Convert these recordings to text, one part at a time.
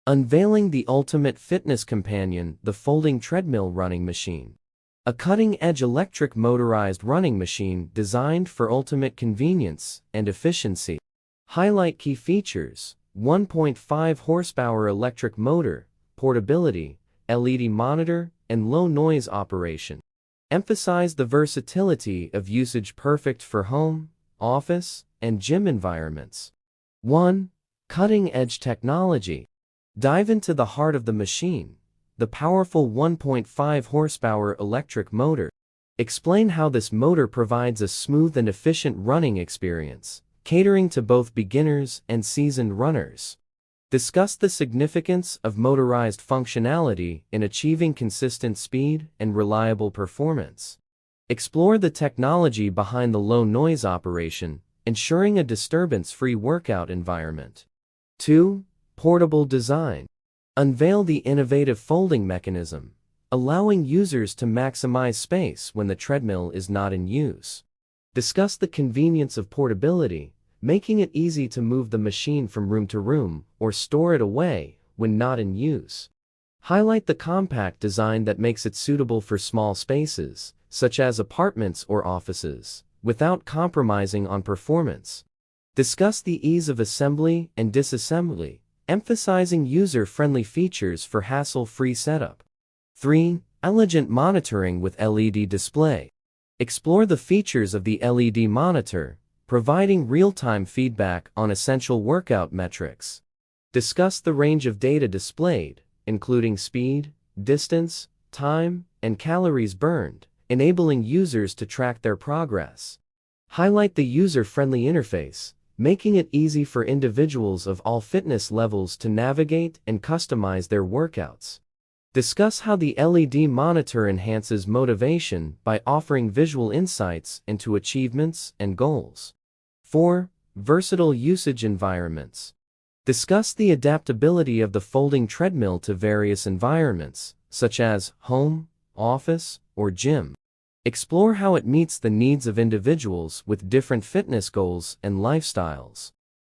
Unveiling the ultimate fitness companion, the folding treadmill running machine. A cutting-edge electric motorized running machine designed for ultimate convenience and efficiency. Highlight key features: 1.5 horsepower electric motor, portability, LED monitor, and low noise operation. Emphasize the versatility of usage, perfect for home, office, and gym environments. 1. Cutting-edge technology. Dive into the heart of the machine, the powerful 1.5 horsepower electric motor. Explain how this motor provides a smooth and efficient running experience, catering to both beginners and seasoned runners. Discuss the significance of motorized functionality in achieving consistent speed and reliable performance. Explore the technology behind the low noise operation, ensuring a disturbance-free workout environment. 2. Portable design. Unveil the innovative folding mechanism, allowing users to maximize space when the treadmill is not in use. Discuss the convenience of portability, making it easy to move the machine from room to room or store it away when not in use. Highlight the compact design that makes it suitable for small spaces, such as apartments or offices, without compromising on performance. Discuss the ease of assembly and disassembly, emphasizing user-friendly features for hassle-free setup. 3. Elegant monitoring with LED display. Explore the features of the LED monitor, providing real-time feedback on essential workout metrics. Discuss the range of data displayed, including speed, distance, time, and calories burned, enabling users to track their progress. Highlight the user-friendly interface, making it easy for individuals of all fitness levels to navigate and customize their workouts. Discuss how the LED monitor enhances motivation by offering visual insights into achievements and goals. 4. Versatile usage environments. Discuss the adaptability of the folding treadmill to various environments, such as home, office, or gym. Explore how it meets the needs of individuals with different fitness goals and lifestyles.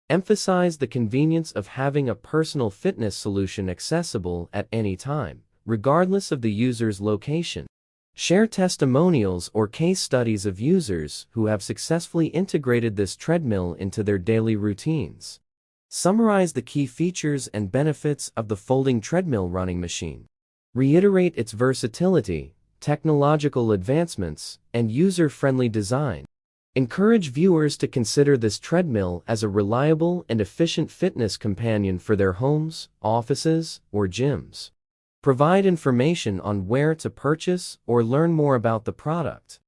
Emphasize the convenience of having a personal fitness solution accessible at any time, regardless of the user's location. Share testimonials or case studies of users who have successfully integrated this treadmill into their daily routines. Summarize the key features and benefits of the folding treadmill running machine. Reiterate its versatility, technological advancements, and user-friendly design. Encourage viewers to consider this treadmill as a reliable and efficient fitness companion for their homes, offices, or gyms. Provide information on where to purchase or learn more about the product.